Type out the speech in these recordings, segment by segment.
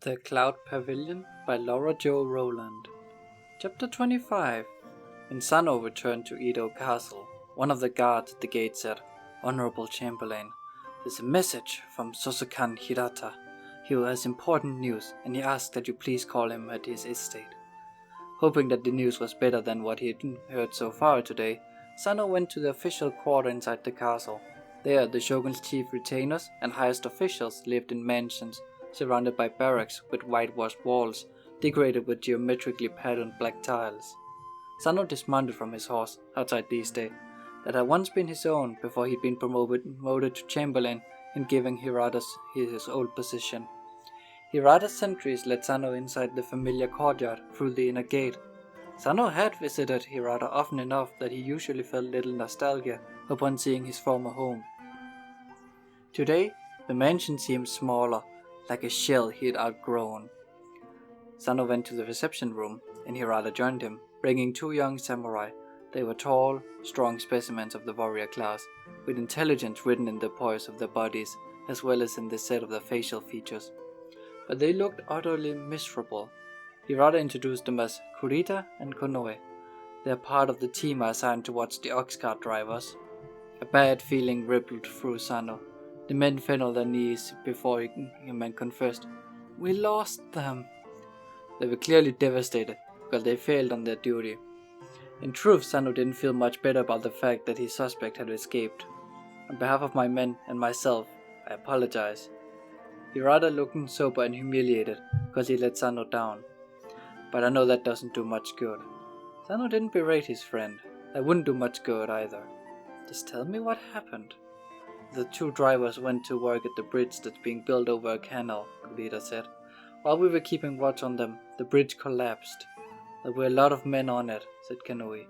The Cloud Pavilion by Laura Jo Rowland. Chapter 25. When Sano returned to Edo Castle, one of the guards at the gate said, "Honorable Chamberlain, there's a message from Sosukan Hirata. He has important news, and he asks that you please call him at his estate." Hoping that the news was better than what he had heard so far today, Sano went to the official quarter inside the castle. There, the shogun's chief retainers and highest officials lived in mansions surrounded by barracks with whitewashed walls, decorated with geometrically patterned black tiles. Sano dismounted from his horse outside the estate that had once been his own before he'd been promoted to chamberlain and giving Hirata his old position. Hirata's sentries led Sano inside the familiar courtyard through the inner gate. Sano had visited Hirata often enough that he usually felt little nostalgia upon seeing his former home. Today, the mansion seemed smaller, like a shell he had outgrown. Sano went to the reception room, and Hirata joined him, bringing two young samurai. They were tall, strong specimens of the warrior class, with intelligence written in the poise of their bodies, as well as in the set of their facial features. But they looked utterly miserable. Hirata introduced them as Kurita and Konoe. They are part of the team assigned to watch the ox cart drivers. A bad feeling rippled through Sano. The men fell on their knees before him and confessed, "We lost them." They were clearly devastated because they failed on their duty. In truth, Sano didn't feel much better about the fact that his suspect had escaped. On behalf of my men and myself, I apologize. Hirata looked sober and humiliated because he let Sano down. But I know that doesn't do much good. Sano didn't berate his friend. That wouldn't do much good either. Just tell me what happened. The two drivers went to work at the bridge that's being built over a canal, Kurita said. While we were keeping watch on them, the bridge collapsed. There were a lot of men on it, said Kanoe.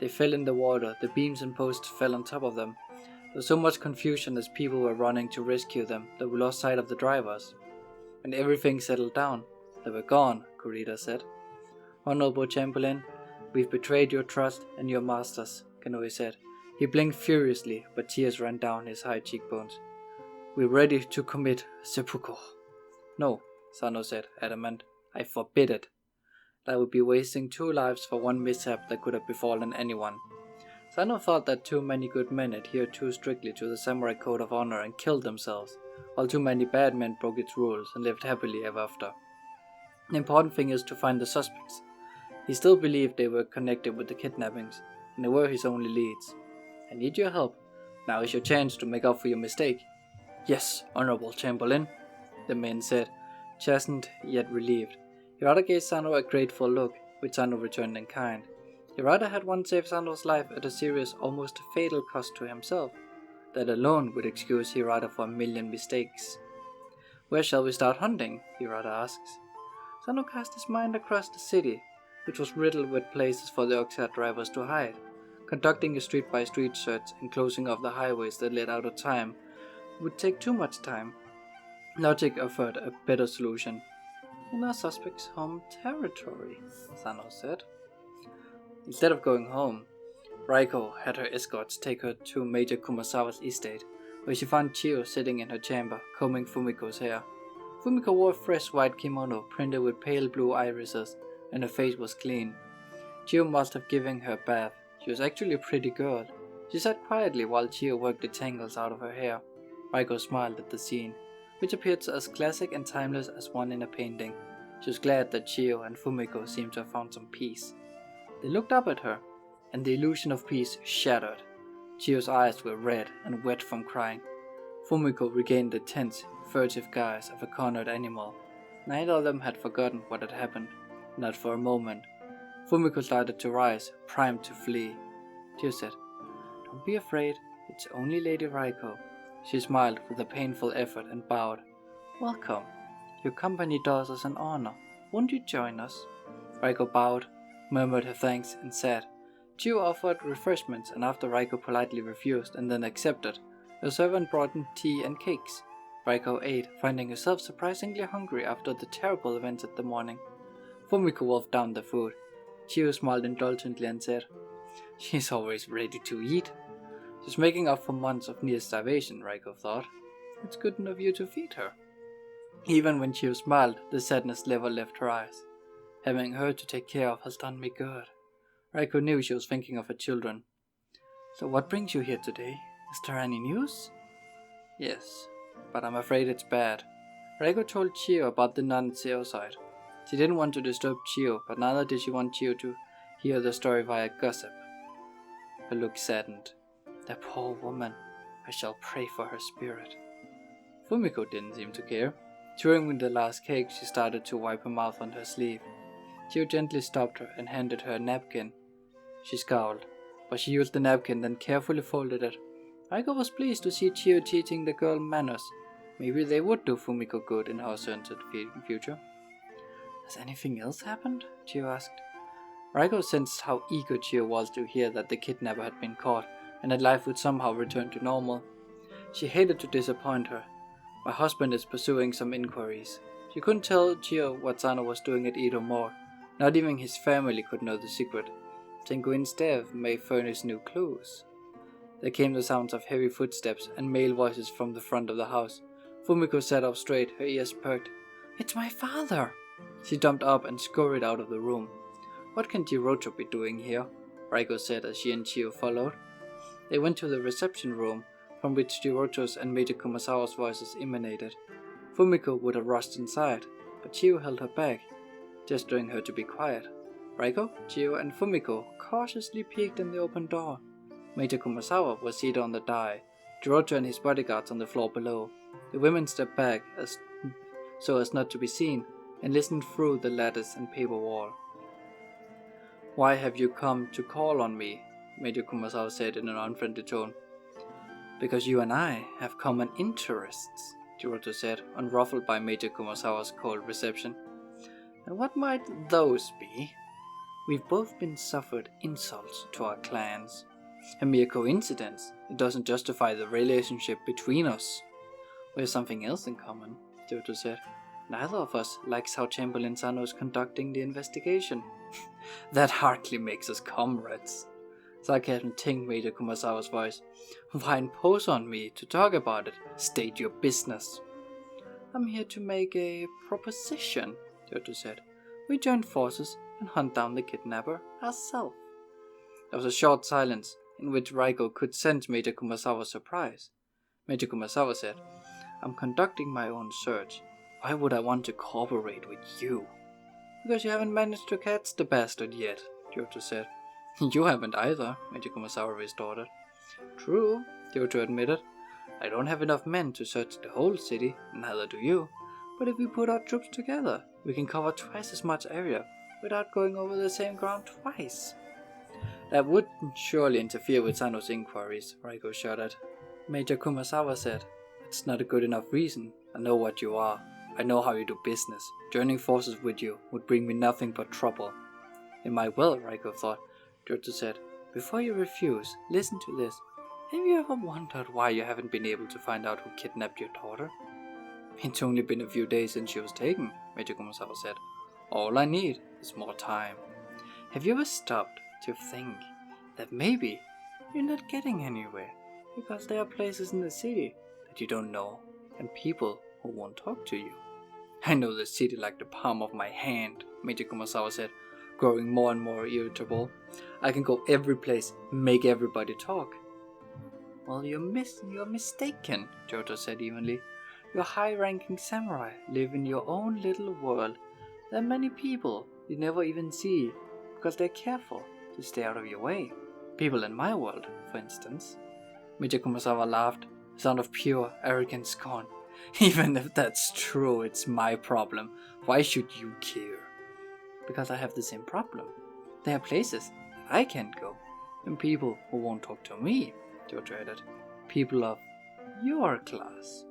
They fell in the water, the beams and posts fell on top of them. There was so much confusion as people were running to rescue them that we lost sight of the drivers. When everything settled down, they were gone, Kurita said. Honorable Chamberlain, we've betrayed your trust and your masters, Kanoe said. He blinked furiously, but tears ran down his high cheekbones. We're ready to commit seppuku. No, Sano said, adamant. I forbid it. That would be wasting two lives for one mishap that could have befallen anyone. Sano thought that too many good men adhered too strictly to the samurai code of honor and killed themselves, while too many bad men broke its rules and lived happily ever after. The important thing is to find the suspects. He still believed they were connected with the kidnappings, and they were his only leads. I need your help. Now is your chance to make up for your mistake. Yes, Honorable Chamberlain, the man said, chastened yet relieved. Hirata gave Sano a grateful look, which Sano returned in kind. Hirata had once saved Sano's life at a serious, almost fatal cost to himself. That alone would excuse Hirata for a million mistakes. Where shall we start hunting? Hirata asks. Sano cast his mind across the city, which was riddled with places for the ox cart drivers to hide. Conducting a street-by-street search and closing off the highways that led out of time would take too much time. Logic offered a better solution. In our suspect's home territory, Sano said. Instead of going home, Raiko had her escorts take her to Major Kumasawa's estate, where she found Chio sitting in her chamber, combing Fumiko's hair. Fumiko wore a fresh white kimono printed with pale blue irises, and her face was clean. Chio must have given her a bath. She was actually a pretty girl. She sat quietly while Chio worked the tangles out of her hair. Raiko smiled at the scene, which appeared as classic and timeless as one in a painting. She was glad that Chio and Fumiko seemed to have found some peace. They looked up at her, and the illusion of peace shattered. Chio's eyes were red and wet from crying. Fumiko regained the tense, furtive guise of a cornered animal. Neither of them had forgotten what had happened, not for a moment. Fumiko started to rise, primed to flee. Chio said, "Don't be afraid, it's only Lady Raiko." She smiled with a painful effort and bowed. "Welcome. Your company does us an honor. Won't you join us?" Raiko bowed, murmured her thanks, and sat. Chio offered refreshments, and after Raiko politely refused and then accepted, a servant brought in tea and cakes. Raiko ate, finding herself surprisingly hungry after the terrible events of the morning. Fumiko wolfed down the food. Chio smiled indulgently and said, "She's always ready to eat." She's making up for months of near starvation, Raiko thought. It's good of you to feed her. Even when Chio smiled, the sadness never left her eyes. Having her to take care of has done me good. Raiko knew she was thinking of her children. So what brings you here today? Is there any news? Yes, but I'm afraid it's bad. Raiko told Chio about the nun's suicide. She didn't want to disturb Chio, but neither did she want Chio to hear the story via gossip. Her look saddened. The poor woman. I shall pray for her spirit. Fumiko didn't seem to care. During the last cake, she started to wipe her mouth on her sleeve. Chio gently stopped her and handed her a napkin. She scowled, but she used the napkin, then carefully folded it. Raiko was pleased to see Chio teaching the girl manners. Maybe they would do Fumiko good in her uncertain future. Has anything else happened? Chio asked. Raiko sensed how eager Chio was to hear that the kidnapper had been caught and that life would somehow return to normal. She hated to disappoint her. My husband is pursuing some inquiries. She couldn't tell Chio what Sano was doing at Edo more. Not even his family could know the secret. Tengu instead may furnish new clues. There came the sounds of heavy footsteps and male voices from the front of the house. Fumiko sat up straight, her ears perked. It's my father! She jumped up and scurried out of the room. What can Jirocho be doing here? Raiko said as she and Chio followed. They went to the reception room, from which Jirocho's and Major Kumasawa's voices emanated. Fumiko would have rushed inside, but Chio held her back, gesturing her to be quiet. Raiko, Chio, and Fumiko cautiously peeked in the open door. Major Kumasawa was seated on the dais, Jirocho and his bodyguards on the floor below. The women stepped back so as not to be seen, and listened through the lattice and paper wall. Why have you come to call on me? Major Kumasawa said in an unfriendly tone. Because you and I have common interests, Jirocho said, unruffled by Major Kumasawa's cold reception. And what might those be? We've both been suffered insults to our clans. A mere coincidence. It doesn't justify the relationship between us. We have something else in common, Jirocho said. Neither of us likes how Chamberlain Sano is conducting the investigation. That hardly makes us comrades. Sarcasm tinged Major Kumasawa's voice. Why impose on me to talk about it? State your business. I'm here to make a proposition, Jirocho said. We join forces and hunt down the kidnapper ourselves. There was a short silence, in which Raiko could sense Major Kumasawa's surprise. Major Kumasawa said, I'm conducting my own search. Why would I want to cooperate with you? Because you haven't managed to catch the bastard yet, Jirocho said. You haven't either, Major Kumasawa retorted. True, Jirocho admitted. I don't have enough men to search the whole city, neither do you. But if we put our troops together, we can cover twice as much area without going over the same ground twice. That would surely interfere with Sano's inquiries, Raiko shuddered. Major Kumasawa said, It's not a good enough reason. I know what you are. I know how you do business. Joining forces with you would bring me nothing but trouble. In my will, Raiko thought, Jirocho said. Before you refuse, listen to this. Have you ever wondered why you haven't been able to find out who kidnapped your daughter? It's only been a few days since she was taken, Major Kumasawa said. All I need is more time. Have you ever stopped to think that maybe you're not getting anywhere because there are places in the city that you don't know and people who won't talk to you? I know the city like the palm of my hand, Major Kumasawa said, growing more and more irritable. I can go every place, make everybody talk. Well, you're mistaken, Jirocho said evenly. You're a high-ranking samurai, live in your own little world. There are many people you never even see because they're careful to stay out of your way. People in my world, for instance. Major Kumasawa laughed, a sound of pure, arrogant scorn. Even if that's true, it's my problem. Why should you care? Because I have the same problem. There are places that I can't go, and people who won't talk to me, Jirocho added. People of your class.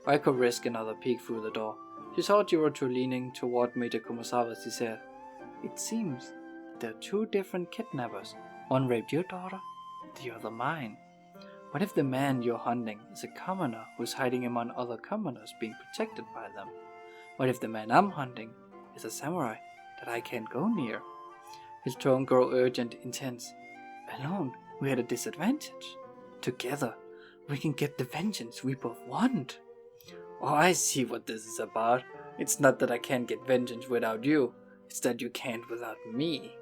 Raiko risked another peek through the door. She saw Jirocho leaning toward Major Kumasawa as he said, It seems that there are two different kidnappers. One raped your daughter, the other mine. What if the man you're hunting is a commoner who's hiding among other commoners being protected by them? What if the man I'm hunting is a samurai that I can't go near? His tone grew urgent, intense. Alone, we're at a disadvantage. Together, we can get the vengeance we both want. Oh, I see what this is about. It's not that I can't get vengeance without you, it's that you can't without me.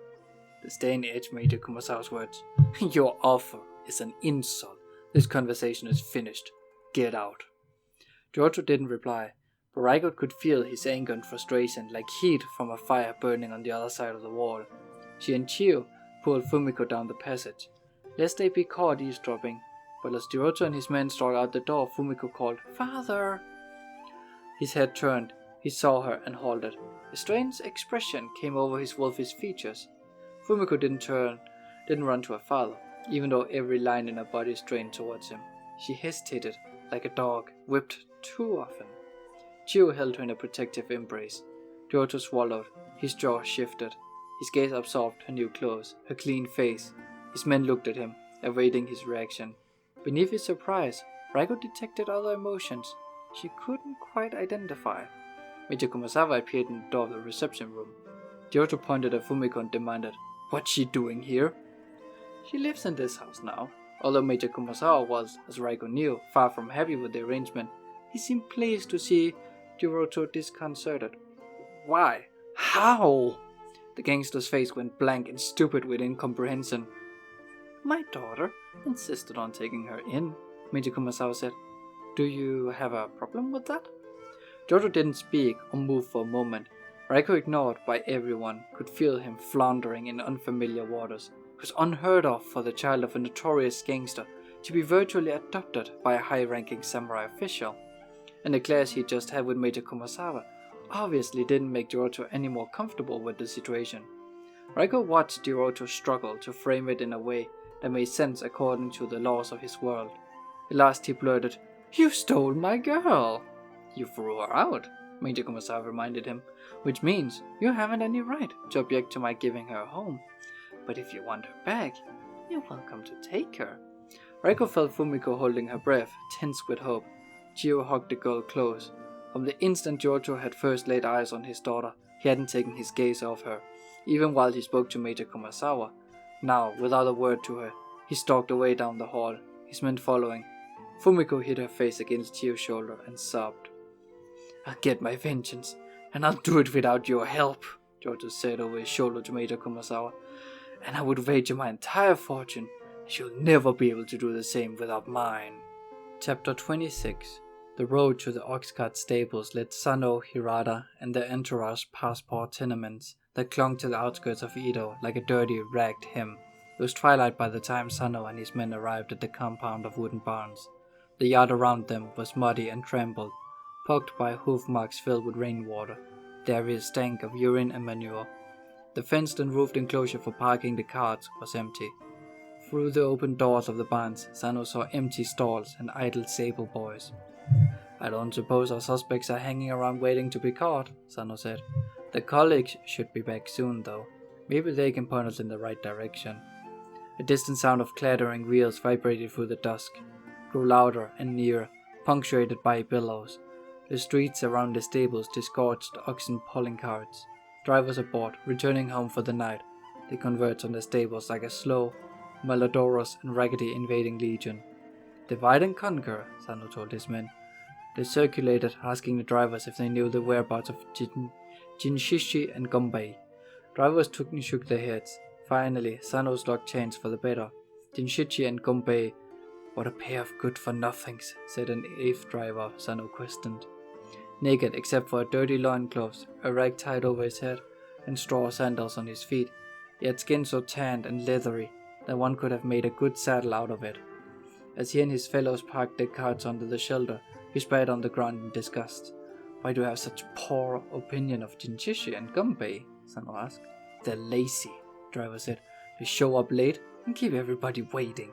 Disdain edged Major Kumasawa's words. Your offer is an insult. This conversation is finished. Get out. Giorgio didn't reply, but Raiko could feel his anger and frustration like heat from a fire burning on the other side of the wall. She and Chiyo pulled Fumiko down the passage, lest they be caught eavesdropping, but as Giorgio and his men stalked out the door, Fumiko called, "Father!" His head turned, he saw her and halted. A strange expression came over his wolfish features. Fumiko didn't run to her father, even though every line in her body strained towards him. She hesitated, like a dog, whipped too often. Chiyo held her in a protective embrace. Giorgio swallowed, his jaw shifted. His gaze absorbed her new clothes, her clean face. His men looked at him, awaiting his reaction. Beneath his surprise, Raiko detected other emotions she couldn't quite identify. Major Kumasawa appeared in the door of the reception room. Giorgio pointed at Fumiko and demanded, "What's she doing here?" "She lives in this house now." Although Major Kumasawa was, as Raiko knew, far from happy with the arrangement, he seemed pleased to see Giorgio disconcerted. "Why? How?" The gangster's face went blank and stupid with incomprehension. "My daughter insisted on taking her in," Major Kumasawa said. "Do you have a problem with that?" Giorgio didn't speak or move for a moment. Raiko, ignored by everyone, could feel him floundering in unfamiliar waters. It was unheard of for the child of a notorious gangster to be virtually adopted by a high-ranking samurai official. And the clash he just had with Major Kumasawa obviously didn't make Giorgio any more comfortable with the situation. Raiko watched Giorgio struggle to frame it in a way that made sense according to the laws of his world. At last he blurted, "You stole my girl!" "You threw her out," Major Kumasawa reminded him, "which means you haven't any right to object to my giving her a home. But if you want her back, you're welcome to take her." Raiko felt Fumiko holding her breath, tense with hope. Chiyo hugged the girl close. From the instant Giorgio had first laid eyes on his daughter, he hadn't taken his gaze off her, even while he spoke to Major Kumasawa. Now, without a word to her, he stalked away down the hall, his men following. Fumiko hid her face against Chiyo's shoulder and sobbed. "I'll get my vengeance, and I'll do it without your help," Giorgio said over his shoulder to Major Kumasawa. "And I would wager my entire fortune that you'll never be able to do the same without mine." Chapter 26. The road to the ox-cart stables led Sano, Hirata, and their entourage past poor tenements that clung to the outskirts of Edo like a dirty, ragged hem. It was twilight by the time Sano and his men arrived at the compound of wooden barns. The yard around them was muddy and trampled, poked by hoof marks filled with rainwater. There was a stank of urine and manure. The fenced and roofed enclosure for parking the carts was empty. Through the open doors of the barns, Sano saw empty stalls and idle sable boys. "I don't suppose our suspects are hanging around waiting to be caught," Sano said. "The colleagues should be back soon, though. Maybe they can point us in the right direction." A distant sound of clattering wheels vibrated through the dusk, grew louder and nearer, punctuated by bellows. The streets around the stables disgorged oxen pulling carts. Drivers aboard, returning home for the night. They converged on the stables like a slow, malodorous and raggedy invading legion. "Divide and conquer," Sano told his men. They circulated, asking the drivers if they knew the whereabouts of Jinshishi and Gombei. Drivers shook their heads. Finally, Sano's luck changed for the better. Jinshichi and Gombei, "What a pair of good-for-nothings," said an eighth driver Sano questioned. Naked except for a dirty loincloth, a rag tied over his head, and straw sandals on his feet, he had skin so tanned and leathery that one could have made a good saddle out of it. As he and his fellows parked their carts under the shelter, he spat on the ground in disgust. "Why do you have such poor opinion of Jinshishi and Gombei?" Sano asked. "They're lazy," the driver said. "They show up late and keep everybody waiting."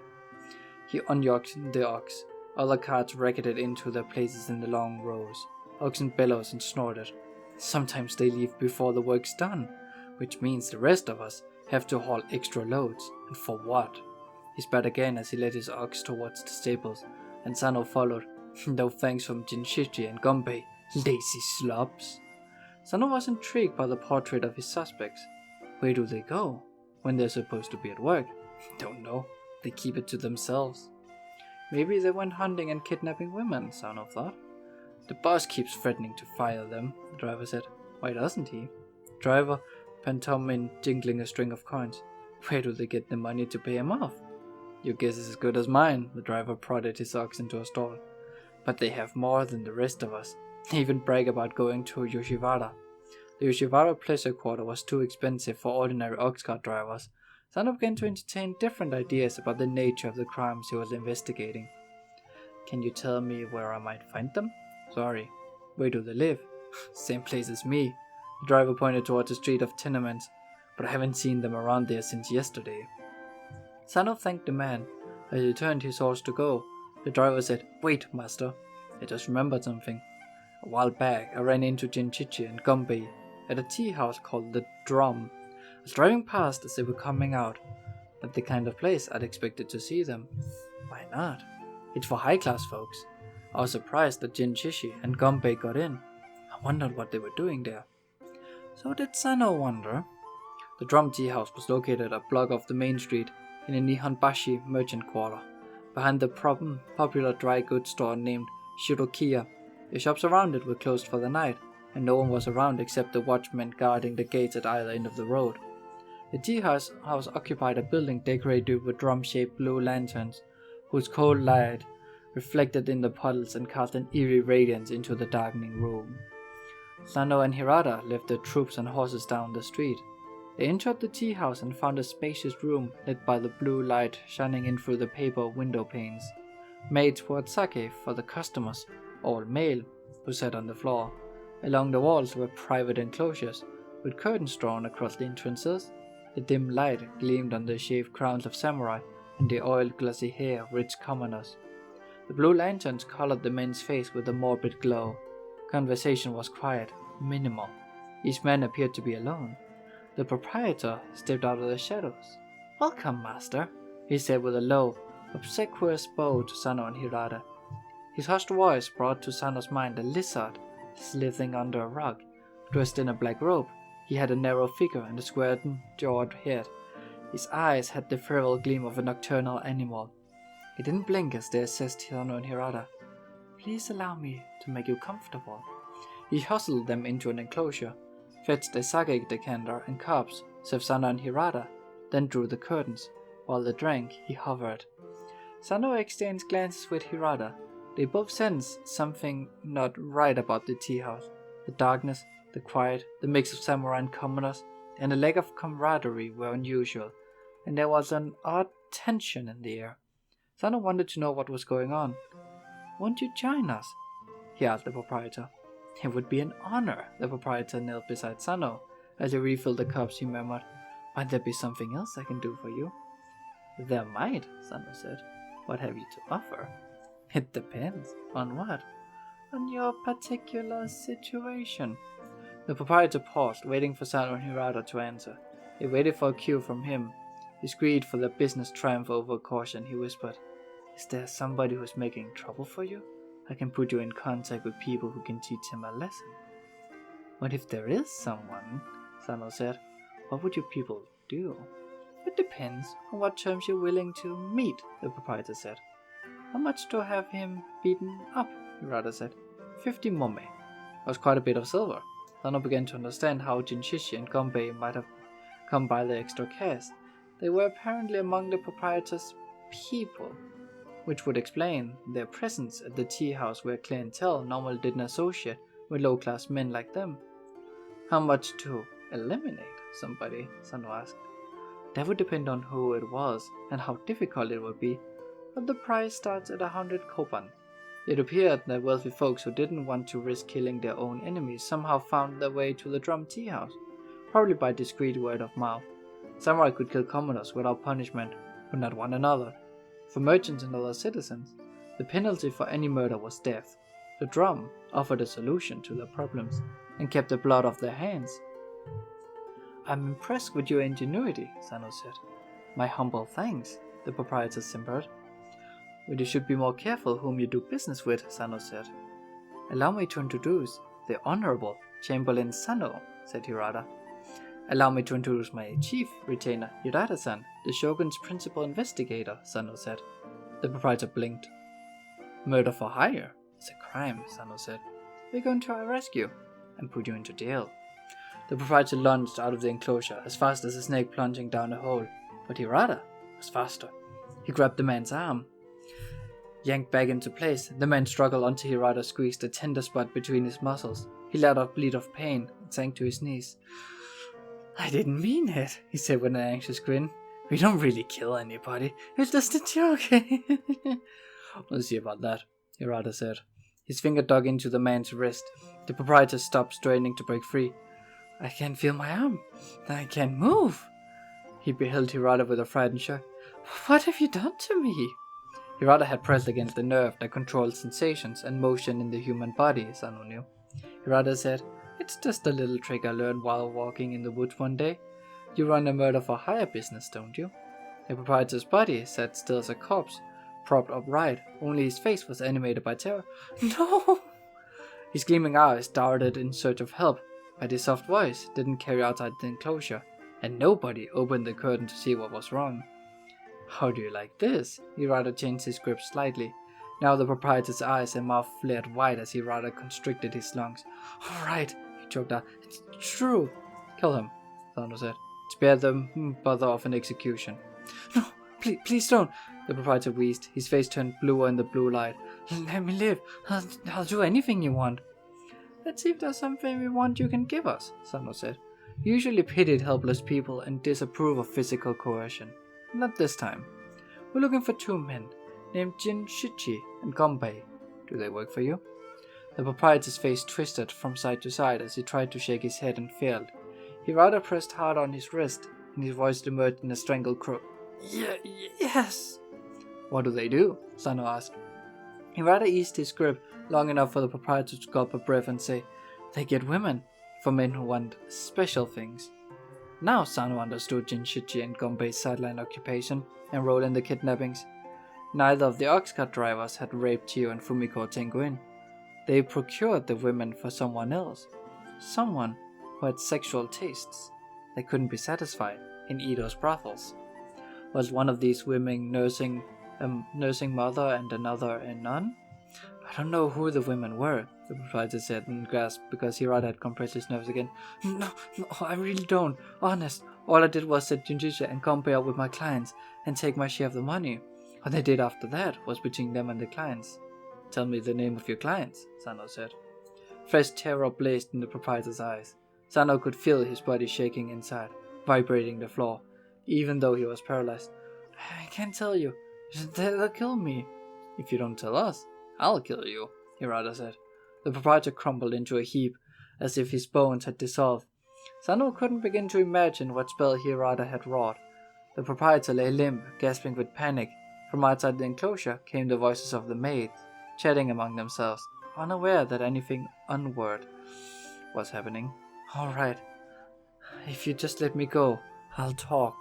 He unyoked the ox. Other carts racketed into their places in the long rows. Oxen bellowed and snorted. "Sometimes they leave before the work's done, which means the rest of us have to haul extra loads. And for what?" He spat again as he led his ox towards the stables, and Sano followed. "No thanks from Jinshichi and Gombei, lazy slobs." Sano was intrigued by the portrait of his suspects. Where do they go when they're supposed to be at work? Don't know. They keep it to themselves. Maybe they went hunting and kidnapping women, Sano thought. The boss keeps threatening to fire them, the driver said. Why doesn't he? Driver pantomimed jingling a string of coins. Where do they get the money to pay him off? Your guess is as good as mine, the driver prodded his ox into a stall. But they have more than the rest of us. They even brag about going to Yoshiwara. The Yoshiwara pleasure quarter was too expensive for ordinary ox cart drivers. Sano began to entertain different ideas about the nature of the crimes he was investigating. Can you tell me where I might find them? Sorry. Where do they live? Same place as me. The driver pointed towards a street of tenements, but I haven't seen them around there since yesterday. Sano thanked the man. As he turned his horse to go, the driver said, Wait, master. I just remembered something. A while back, I ran into Jinchichi and Gumbei at a tea house called The Drum. I was driving past as they were coming out. Not the kind of place I'd expected to see them. Why not? It's for high-class folks. I was surprised that Jinchichi and Gumbei got in. I wondered what they were doing there. So did Sano wonder. The Drum Tea House was located a block off the main street in a Nihonbashi merchant quarter, behind the popular dry goods store named Shirokiya. The shops around it were closed for the night, and no one was around except the watchmen guarding the gates at either end of the road. The tea house occupied a building decorated with drum-shaped blue lanterns, whose cold light reflected in the puddles and cast an eerie radiance into the darkening room. Sano and Hirata left their troops and horses down the street. They entered the tea house and found a spacious room lit by the blue light shining in through the paper window panes. Maids poured sake for the customers, all male, who sat on the floor. Along the walls were private enclosures, with curtains drawn across the entrances. The dim light gleamed on the shaved crowns of samurai and the oiled glossy hair of rich commoners. The blue lanterns colored the men's face with a morbid glow. Conversation was quiet, minimal. Each man appeared to be alone. The proprietor stepped out of the shadows. Welcome, master, he said with a low, obsequious bow to Sano and Hirata. His hushed voice brought to Sano's mind a lizard slithering under a rug. Dressed in a black robe, he had a narrow figure and a square-jawed head. His eyes had the feral gleam of a nocturnal animal. He didn't blink as they assessed Sano and Hirata. Please allow me to make you comfortable. He hustled them into an enclosure, fetched a sake decanter and cups, served Sano and Hirata, then drew the curtains. While they drank, he hovered. Sano exchanged glances with Hirata. They both sensed something not right about the tea house. The darkness, the quiet, the mix of samurai and commoners, and the lack of camaraderie were unusual, and there was an odd tension in the air. Sano wanted to know what was going on. Won't you join us? He asked the proprietor. It would be an honor. The proprietor knelt beside Sano. As he refilled the cups, he murmured, Might there be something else I can do for you? There might, Sano said. What have you to offer? It depends. On what? On your particular situation. The proprietor paused, waiting for Sano and Hirata to answer. They waited for a cue from him. Discreet for the business triumph over caution, he whispered, Is there somebody who's making trouble for you? I can put you in contact with people who can teach him a lesson. What if there is someone? Sano said. What would your people do? It depends on what terms you're willing to meet, the proprietor said. How much to have him beaten up? Hirata said. 50 momme. That was quite a bit of silver. Sano began to understand how Jinshishi and Gumbei might have come by the extra cash. They were apparently among the proprietor's people, which would explain their presence at the tea house where clientele normally didn't associate with low-class men like them. How much to eliminate somebody? Sano asked. That would depend on who it was and how difficult it would be, but the price starts at 100 koban. It appeared that wealthy folks who didn't want to risk killing their own enemies somehow found their way to the Drum Tea House, probably by discreet word of mouth. Samurai could kill commoners without punishment, but not one another. For merchants and other citizens, the penalty for any murder was death. The drum offered a solution to their problems and kept the blood off their hands. I'm impressed with your ingenuity, Sano said. My humble thanks, the proprietor simpered. But you should be more careful whom you do business with, Sano said. Allow me to introduce the Honorable Chamberlain Sano, said Hirata. Allow me to introduce my chief retainer, Hirata-san, the Shogun's principal investigator, Sano said. The proprietor blinked. Murder for hire is a crime, Sano said. we're going to arrest you and put you into jail. The proprietor lunged out of the enclosure as fast as a snake plunging down a hole, but Hirata was faster. He grabbed the man's arm, yanked back into place. The man struggled until Hirata squeezed a tender spot between his muscles. He let out a bleat of pain and sank to his knees. I didn't mean it, he said with an anxious grin. We don't really kill anybody. It's just a joke. We'll see about that, Hirata said. His finger dug into the man's wrist. The proprietor stopped, straining to break free. I can't feel my arm. I can't move. He beheld Hirata with a frightened shock. What have you done to me? Hirata had pressed against the nerve that controlled sensations and motion in the human body, Sano knew. Hirata said, It's just a little trick I learned while walking in the woods one day. You run a murder for hire business, don't you? The proprietor's body sat still as a corpse, propped upright. Only his face was animated by terror. No! His gleaming eyes darted in search of help, but his soft voice didn't carry outside the enclosure, and nobody opened the curtain to see what was wrong. How do you like this? Hirata changed his grip slightly. Now the proprietor's eyes and mouth flared wide as Hirata constricted his lungs. All right, he choked out. It's true. Kill him, Sano said. Spare the bother of an execution. No, please don't. The proprietor wheezed. His face turned bluer in the blue light. Let me live. I'll do anything you want. Let's see if there's something we want you can give us, Sano said. You usually pitied helpless people and disapprove of physical coercion. Not this time. We're looking for 2 men, named Shichi and Gonbei. Do they work for you? The proprietor's face twisted from side to side as he tried to shake his head and failed. He rather pressed hard on his wrist, and his voice emerged in a strangled croak. Yes. What do they do? Sano asked. He rather eased his grip long enough for the proprietor to gulp a breath and say, They get women, for men who want special things. Now Sano understood Shichi and Gonbei's sideline occupation and role in the kidnappings. Neither of the ox cart drivers had raped Chio and Fumiko Tenguin. They procured the women for someone else. Someone who had sexual tastes. They couldn't be satisfied in Ito's brothels. Was one of these women nursing mother and another a nun? I don't know who the women were, the proprietor said and gasped because Hirata had compressed his nerves again. No, I really don't. Honest, all I did was set Junjishi and Gonbei up with my clients and take my share of the money. What they did after that was between them and the clients. Tell me the name of your clients, Sano said. Fresh terror blazed in the proprietor's eyes. Sano could feel his body shaking inside, vibrating the floor, even though he was paralyzed. I can't tell you. They'll kill me. If you don't tell us, I'll kill you, Hirata said. The proprietor crumbled into a heap, as if his bones had dissolved. Sano couldn't begin to imagine what spell Hirata had wrought. The proprietor lay limp, gasping with panic. From outside the enclosure came the voices of the maids, chatting among themselves, unaware that anything untoward was happening. All right, if you just let me go, I'll talk.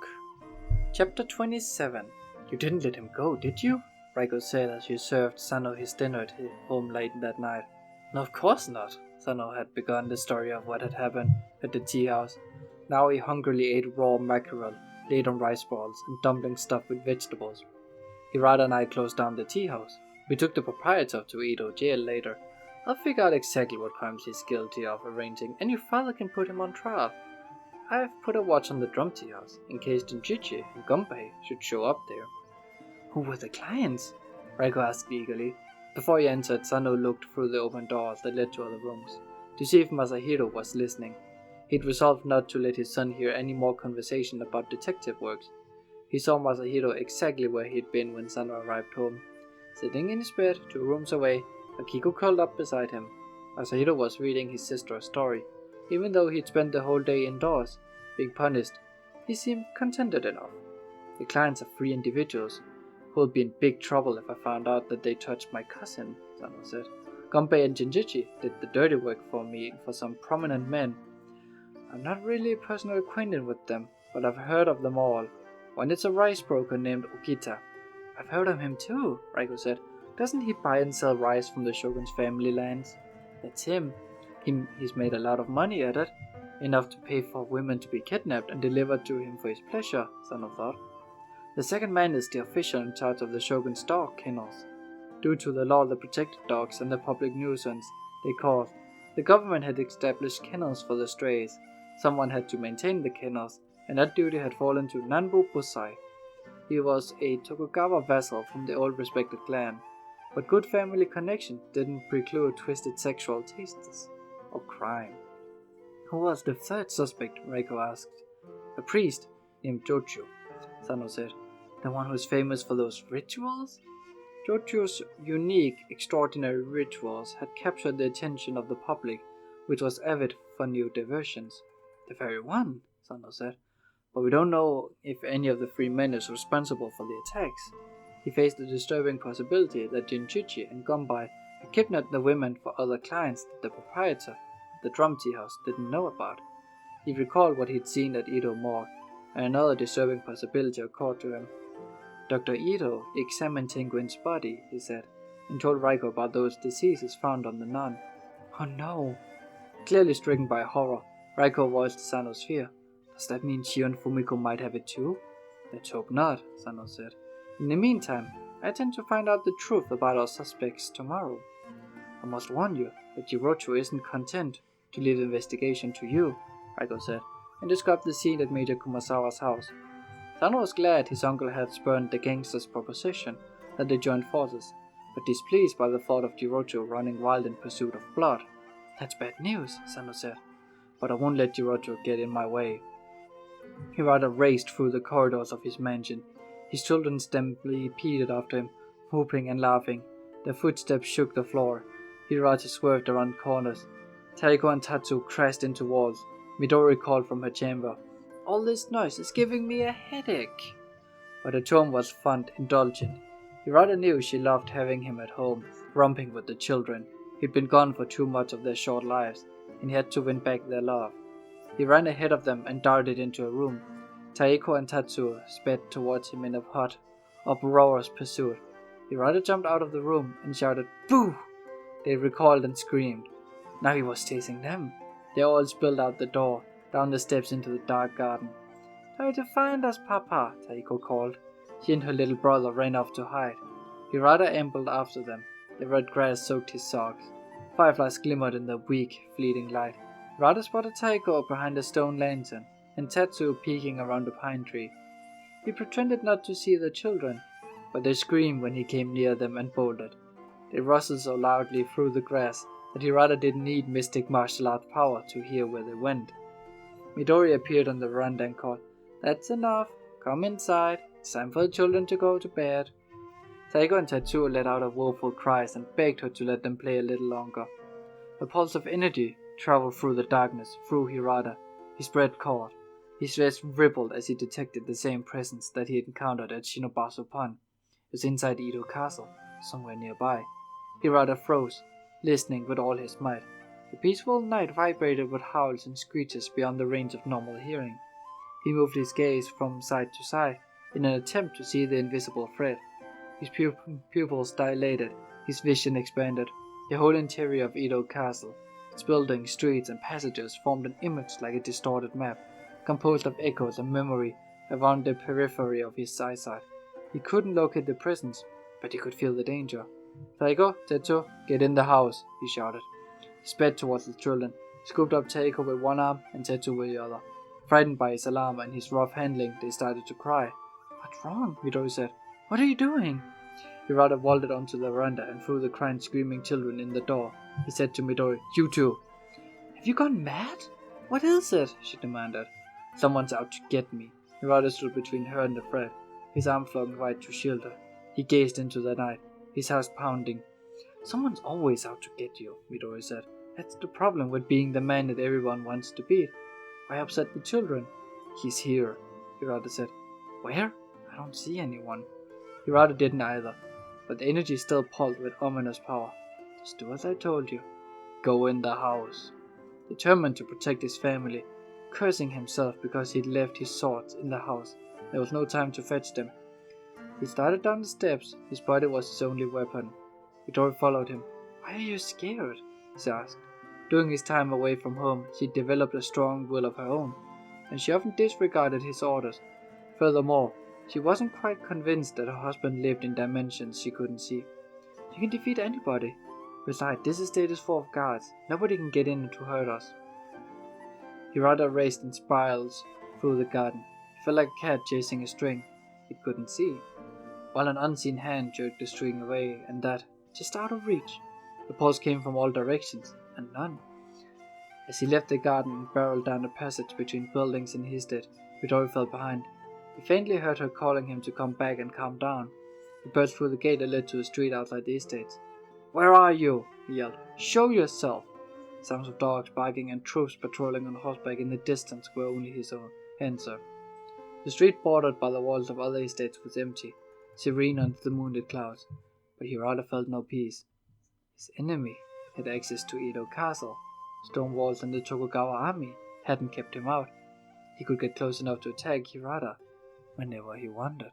Chapter 27. You didn't let him go, did you? Raiko said as she served Sano his dinner at home late that night. No, of course not. Sano had begun the story of what had happened at the tea house. Now he hungrily ate raw mackerel, laid on rice balls, and dumplings stuffed with vegetables. Hirata and I closed down the tea house. We took the proprietor to Edo jail later. I'll figure out exactly what crimes he's guilty of arranging, and your father can put him on trial. I've put a watch on the drum tea house, in case Junjichi and Gonbei should show up there. Who were the clients? Raiko asked eagerly. Before he entered, Sano looked through the open doors that led to other rooms, to see if Masahiro was listening. He'd resolved not to let his son hear any more conversation about detective works. He saw Masahiro exactly where he'd been when Sano arrived home. Sitting in his bed, 2 rooms away, Akiko curled up beside him. Masahiro was reading his sister a story. Even though he'd spent the whole day indoors, being punished, he seemed contented enough. The clients are free individuals, who will be in big trouble if I found out that they touched my cousin, Sano said. Gonbei and Junjichi did the dirty work for me for some prominent men. I'm not really personally acquainted with them, but I've heard of them all. One is a rice broker named Okita. I've heard of him too, Raiko said. Doesn't he buy and sell rice from the Shogun's family lands? That's him. He's made a lot of money at it. Enough to pay for women to be kidnapped and delivered to him for his pleasure, Sano thought. The second man is the official in charge of the Shogun's dog kennels. Due to the law that protected dogs and the public nuisance, they caused. The government had established kennels for the strays. Someone had to maintain the kennels, and that duty had fallen to Nanbu Busai. He was a Tokugawa vassal from the old respected clan, but good family connection didn't preclude twisted sexual tastes or crime. Who was the third suspect? Reiko asked. A priest named Jochu, Sano said. The one who's famous for those rituals? Jochu's unique, extraordinary rituals had captured the attention of the public, which was avid for new diversions. The very one, Sano said. But we don't know if any of the three men is responsible for the attacks. He faced the disturbing possibility that Jinchuchi and Gombai had kidnapped the women for other clients that the proprietor of the drum tea house didn't know about. He recalled what he'd seen at Ito Morgue, and another disturbing possibility occurred to him. Dr. Ito examined Tenguin's body, he said, and told Raiko about those diseases found on the nun. Oh no! Clearly stricken by horror, Raiko voiced Sano's fear. Does that mean she and Fumiko might have it too? Let's hope not, Sano said. In the meantime, I intend to find out the truth about our suspects tomorrow. I must warn you that Jirocho isn't content to leave the investigation to you, Raiko said, and described the scene at Major Kumasawa's house. Sano was glad his uncle had spurned the gangster's proposition that they joined forces, but displeased by the thought of Jirocho running wild in pursuit of blood. That's bad news, Sano said, but I won't let Jirocho get in my way. He rather raced through the corridors of his mansion. His children stampeded after him, whooping and laughing. Their footsteps shook the floor. Hirata swerved around corners. Taiko and Tatsu crashed into walls. Midori called from her chamber. All this noise is giving me a headache. But her tone was fond, indulgent. Hirata knew she loved having him at home, romping with the children. He'd been gone for too much of their short lives, and he had to win back their love. He ran ahead of them and darted into a room. Taiko and Tatsuo sped towards him in a hot, uproarious pursuit. Hirata jumped out of the room and shouted, "Boo!" They recoiled and screamed. Now he was chasing them. They all spilled out the door, down the steps into the dark garden. Try to find us, Papa, Taiko called. She and her little brother ran off to hide. Hirata ambled after them. The red grass soaked his socks. Fireflies glimmered in the weak, fleeting light. Hirata spotted Taiko behind a stone lantern, and Tatsuo peeking around a pine tree. He pretended not to see the children, but they screamed when he came near them and bolted. They rustled so loudly through the grass that Hirata didn't need mystic martial art power to hear where they went. Midori appeared on the veranda and called, "That's enough. Come inside. It's time for the children to go to bed." Taiko and Tatsuo let out woeful cries and begged her to let them play a little longer. A pulse of energy traveled through the darkness, through Hirata. His breath caught. His chest rippled as he detected the same presence that he had encountered at Shinobasu Pond. It was inside Edo Castle, somewhere nearby. Hirata froze, listening with all his might. The peaceful night vibrated with howls and screeches beyond the range of normal hearing. He moved his gaze from side to side in an attempt to see the invisible threat. His pupils dilated, his vision expanded. The whole interior of Edo Castle, its buildings, streets, and passages formed an image like a distorted map, composed of echoes and memory around the periphery of his eyesight. He couldn't locate the presence, but he could feel the danger. "Taiko, Tetsuo, get in the house," he shouted. He sped towards the children, scooped up Taiko with one arm and Tetsuo with the other. Frightened by his alarm and his rough handling, they started to cry. "What's wrong?" Midori said. "What are you doing?" Hirata vaulted onto the veranda and threw the crying, screaming children in the door. He said to Midori, "You two." "Have you gone mad? What is it?" she demanded. "Someone's out to get me." Hirata stood between her and the threat, his arm flung wide to shield her. He gazed into the night, his heart pounding. "Someone's always out to get you," Midori said. "That's the problem with being the man that everyone wants to be. Why upset the children?" "He's here," Hirata said. "Where? I don't see anyone." Hirata didn't either, but the energy still pulsed with ominous power. "Just do as I told you. Go in the house." Determined to protect his family, cursing himself because he'd left his swords in the house, there was no time to fetch them. He started down the steps. His body was his only weapon. Midori followed him. "Why are you scared?" he asked. During his time away from home, she developed a strong will of her own, and she often disregarded his orders. Furthermore, she wasn't quite convinced that her husband lived in dimensions she couldn't see. "You can defeat anybody. Besides, this estate is full of guards. Nobody can get in to hurt us. Hirata raced in spirals through the garden. He felt like a cat chasing a string it couldn't see, while an unseen hand jerked the string away, and that, just out of reach. The pulse came from all directions, and none. As he left the garden and barreled down the passage between buildings in his stead, Midori fell behind. He faintly heard her calling him to come back and calm down. He burst through the gate that led to the street outside the estates. "Where are you?" he yelled. "Show yourself!" Sounds of dogs barking and troops patrolling on horseback in the distance were only his own answer. The street bordered by the walls of other estates was empty, serene under the moonlit clouds, but Hirata felt no peace. His enemy had access to Edo Castle. Stone walls and the Tokugawa army hadn't kept him out. He could get close enough to attack Hirata whenever he wanted.